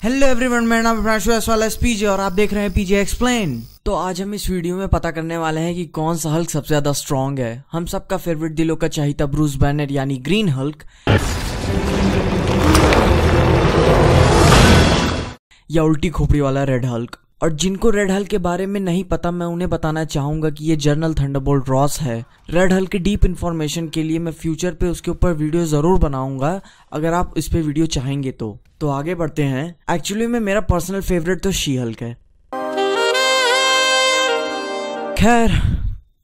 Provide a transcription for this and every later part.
Hello everyone, मेरा नाम है पीजे और आप देख रहे हैं पीजे एक्सप्लेन। तो आज हम इस वीडियो में पता करने वाले हैं कि कौन सा हल्क सबसे ज्यादा स्ट्रॉन्ग है। हम सबका फेवरेट दिलों का चाहिता ब्रूस बैनर यानी ग्रीन हल्क, या उल्टी खोपड़ी वाला रेड हल्क। और जिनको रेड हल्क के बारे में नहीं पता, मैं उन्हें बताना चाहूंगा कि ये जनरल थंडरबोल्ट रॉस है। रेड हल्क की डीप इन्फॉर्मेशन के लिए मैं फ्यूचर पे उसके ऊपर वीडियो जरूर बनाऊंगा, अगर आप इस पे वीडियो चाहेंगे तो आगे बढ़ते हैं। एक्चुअली में मेरा पर्सनल फेवरेट तो शी हल्क है। खैर,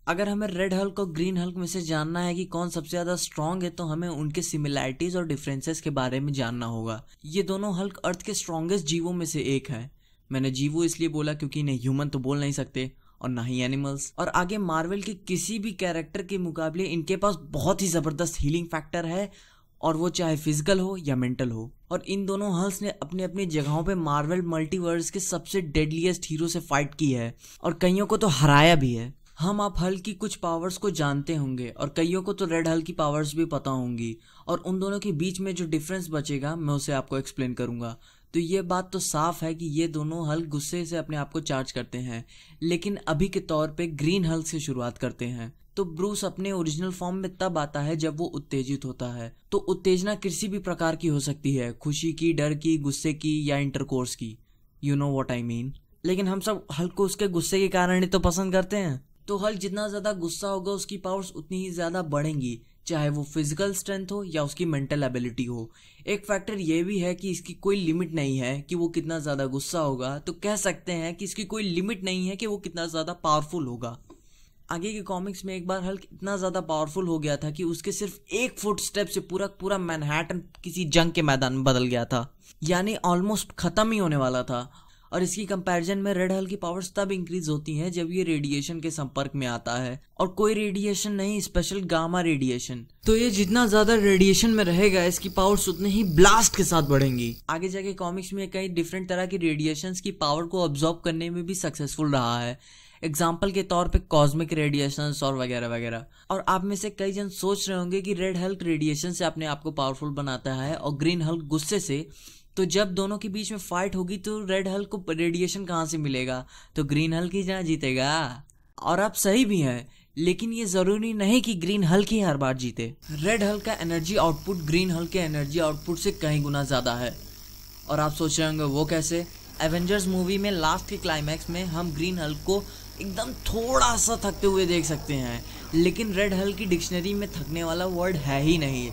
अगर हमें रेड हल्क और ग्रीन हल्क में से जानना है कि कौन सबसे ज्यादा स्ट्रॉन्ग है, तो हमें उनके सिमिलैरिटीज और डिफरेंसेस के बारे में जानना होगा। ये दोनों हल्क अर्थ के स्ट्रॉन्गेस्ट जीवों में से एक है। मैंने जीवो इसलिए बोला क्योंकि इन्हें ह्यूमन तो बोल नहीं सकते और ना ही एनिमल्स। और आगे मार्वल के किसी भी कैरेक्टर के मुकाबले इनके पास बहुत ही जबरदस्त हीलिंग फैक्टर है, और वो चाहे फिजिकल हो या मेंटल हो। और इन दोनों हल्क्स ने अपनी अपनी जगहों पे मार्वल मल्टीवर्स के सबसे डेडलीस्ट हीरो से फाइट की है और कईयों को तो हराया भी है। हम आप हल्क की कुछ पावर्स को जानते होंगे और कईयों को तो रेड हल्क की पावर्स भी पता होंगी, और उन दोनों के बीच में जो डिफरेंस बचेगा मैं उसे आपको एक्सप्लेन करूंगा। तो ये बात तो साफ है कि ये दोनों हल्क गुस्से से अपने आप को चार्ज करते हैं, लेकिन अभी के तौर पे ग्रीन हल्क से शुरुआत करते हैं। तो ब्रूस अपने ओरिजिनल फॉर्म में तब आता है जब वो उत्तेजित होता है। तो उत्तेजना किसी भी प्रकार की हो सकती है, खुशी की, डर की, गुस्से की या इंटरकोर्स की। You know what I mean. लेकिन हम सब हल्क को उसके गुस्से के कारण ही तो पसंद करते हैं। तो हल्क जितना ज्यादा गुस्सा होगा उसकी पावर्स उतनी ही ज्यादा बढ़ेंगी, चाहे वो फिजिकल स्ट्रेंथ हो या उसकी मेंटल एबिलिटी हो। एक फैक्टर ये भी है कि इसकी कोई लिमिट नहीं है कि वो कितना ज्यादा गुस्सा होगा, तो कह सकते हैं कि इसकी कोई लिमिट नहीं है कि वो कितना ज्यादा पावरफुल होगा। आगे के कॉमिक्स में एक बार हल्क इतना ज्यादा पावरफुल हो गया था कि उसके सिर्फ एक फुट स्टेप से पूरा मैनहट्टन किसी जंग के मैदान में बदल गया था, यानी ऑलमोस्ट खत्म ही होने वाला था। और इसकी कंपैरिजन में रेड हल्क की पावर्स तब इंक्रीज होती हैं जब ये रेडिएशन के संपर्क में आता है, और कोई रेडिएशन नहीं, स्पेशल गामा रेडिएशन। तो ये जितना ज्यादा रेडिएशन में रहेगा इसकी पावर्स उतने ही ब्लास्ट के साथ बढ़ेंगी। आगे जाके कॉमिक्स में कई डिफरेंट तरह की रेडिएशंस की पावर को ऑब्जॉर्व करने में भी सक्सेसफुल रहा है। एग्जाम्पल के तौर पे कॉस्मिक रेडिएशंस और वगैरह वगैरह। और आप में से कई जन सोच रहे होंगे कि रेड हल्क रेडिएशन से अपने आप को पावरफुल बनाता है और ग्रीन हल्क गुस्से से। तो जब दोनों के बीच में फाइट होगी तो रेड हल्क को रेडिएशन कहाँ से मिलेगा? तो ग्रीन हल्क ही जहाँ जीतेगा। और आप सही भी हैं, लेकिन ये जरूरी नहीं कि ग्रीन हल्क ही हर बार जीते। रेड हल्क का एनर्जी आउटपुट ग्रीन हल्क के एनर्जी आउटपुट से कई गुना ज्यादा है। और आप सोच रहे होंगे वो कैसे? एवेंजर्स मूवी में लास्ट के क्लाइमैक्स में हम ग्रीन हल्क को एकदम थोड़ा सा थकते हुए देख सकते हैं, लेकिन रेड हल्क की डिक्शनरी में थकने वाला वर्ड है ही नहीं।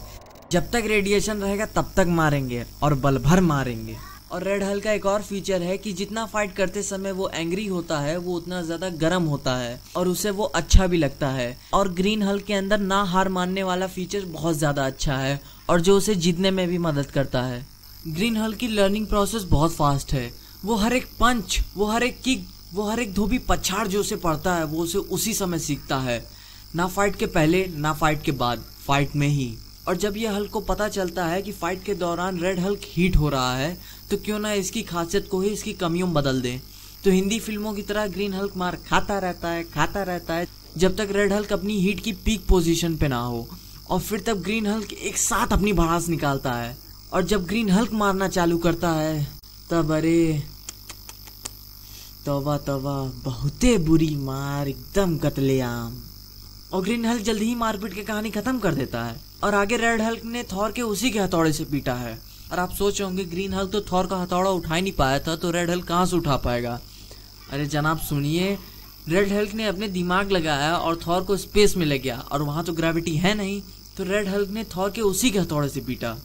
जब तक रेडिएशन रहेगा तब तक मारेंगे और बल भर मारेंगे। और रेड हल्क का एक और फीचर है कि जितना फाइट करते समय वो एंग्री होता है वो उतना ज्यादा गर्म होता है और उसे वो अच्छा भी लगता है। और ग्रीन हल्क के अंदर ना हार मानने वाला फीचर बहुत ज्यादा अच्छा है और जो उसे जीतने में भी मदद करता है। ग्रीन हल्क की लर्निंग प्रोसेस बहुत फास्ट है। वो हर एक पंच, वो हर एक किक, वो हर एक धोबी पछाड़ जो उसे पड़ता है वो उसे उसी समय सीखता है, ना फाइट के पहले ना फाइट के बाद, फाइट में ही। और जब ये हल्क को पता चलता है कि फाइट के दौरान रेड हल्क हीट हो रहा है, तो क्यों ना इसकी खासियत को ही इसकी कमियों में बदल दें। तो हिंदी फिल्मों की तरह ग्रीन हल्क मार खाता रहता है जब तक रेड हल्क अपनी हीट की पीक पोजीशन पे ना हो, और फिर तब ग्रीन हल्क एक साथ अपनी भड़ास निकालता है। और जब ग्रीन हल्क मारना चालू करता है तब अरे तौबा तौबा, बहुते बुरी मार, एकदम कत्लेआम। और ग्रीन हल्क जल्दी ही मारपीट की कहानी खत्म कर देता है। और आगे रेड हल्क ने थॉर के उसी के हथौड़े से पीटा है। और आप सोच रहे होंगे ग्रीन हल्क तो थॉर का हथौड़ा उठा ही नहीं पाया था, तो रेड हल्क कहाँ से उठा पाएगा? अरे जनाब सुनिए, रेड हल्क ने अपने दिमाग लगाया और थॉर को स्पेस में ले गया, और वहां तो ग्रेविटी है नहीं, तो रेड हल्क ने थॉर के उसी के हथौड़े से पीटा।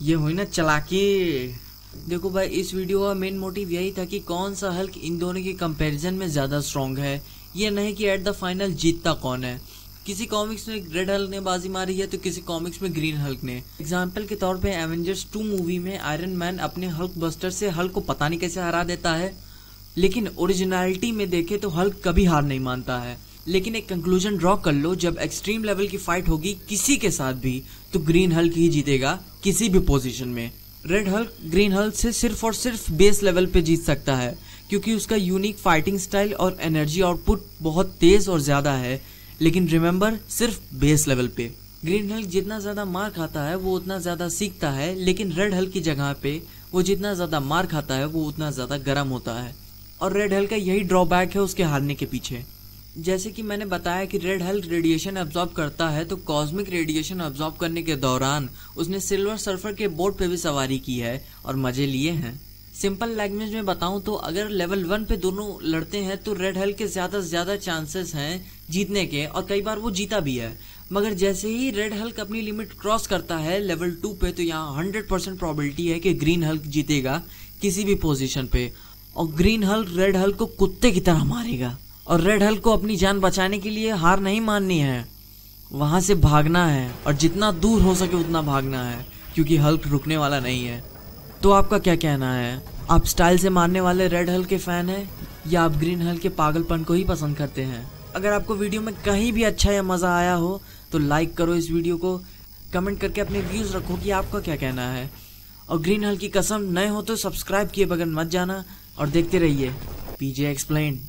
ये हुई ना चालाकी। देखो भाई, इस वीडियो का मेन मोटिव यही था कि कौन सा हल्क इन दोनों के कंपैरिजन में ज्यादा स्ट्रॉन्ग है, ये नहीं कि एट द फाइनल जीतता कौन है। किसी कॉमिक्स में रेड हल्क ने बाजी मारी है तो किसी कॉमिक्स में ग्रीन हल्क ने। एग्जाम्पल के तौर पे एवेंजर्स 2 मूवी में आयरन मैन अपने हल्क बस्टर से हल्क को पता नहीं कैसे हरा देता है, लेकिन ओरिजिनलिटी में देखे तो हल्क कभी हार नहीं मानता है। लेकिन एक कंक्लूजन ड्रॉ कर लो, जब एक्सट्रीम लेवल की फाइट होगी किसी के साथ भी, तो ग्रीन हल्क ही जीतेगा किसी भी पोजीशन में। रेड हल्क ग्रीन हल्क से सिर्फ और सिर्फ बेस लेवल पे जीत सकता है, क्योंकि उसका यूनिक फाइटिंग स्टाइल और एनर्जी आउटपुट बहुत तेज और ज्यादा है। लेकिन रिमेंबर, सिर्फ बेस लेवल पे। ग्रीन हल्क जितना ज्यादा मार खाता है वो उतना ज्यादा सीखता है, लेकिन रेड हल्क की जगह पे वो जितना ज़्यादा मार खाता है वो उतना ज़्यादा गर्म होता है, और रेड हल्क का यही ड्रॉबैक है उसके हारने के पीछे। जैसे कि मैंने बताया कि रेड हल्क रेडिएशन एब्जॉर्ब करता है, तो कॉस्मिक रेडिएशन एब्जॉर्ब करने के दौरान उसने सिल्वर सर्फर के बोट पे भी सवारी की है और मजे लिए हैं। सिंपल लैंग्वेज में बताऊं तो अगर लेवल 1 पे दोनों लड़ते हैं तो रेड हल्क के ज्यादा से ज्यादा चांसेस हैं जीतने के, और कई बार वो जीता भी है। मगर जैसे ही रेड हल्क अपनी लिमिट क्रॉस करता है लेवल 2 पे, तो यहाँ 100% प्रोबेबिलिटी है कि ग्रीन हल्क जीतेगा किसी भी पोजीशन पे, और ग्रीन हल्क रेड हल्क को कुत्ते की तरह मारेगा। और रेड हल्क को अपनी जान बचाने के लिए हार नहीं माननी है, वहां से भागना है, और जितना दूर हो सके उतना भागना है, क्योंकि हल्क रुकने वाला नहीं है। तो आपका क्या कहना है? आप स्टाइल से मारने वाले रेड हल्क के फैन हैं या आप ग्रीन हल्क के पागलपन को ही पसंद करते हैं? अगर आपको वीडियो में कहीं भी अच्छा या मज़ा आया हो तो लाइक करो इस वीडियो को, कमेंट करके अपने व्यूज़ रखो कि आपका क्या कहना है। और ग्रीन हल्क की कसम नए हो तो सब्सक्राइब किए बगैर मत जाना, और देखते रहिए पीजे एक्सप्लेन।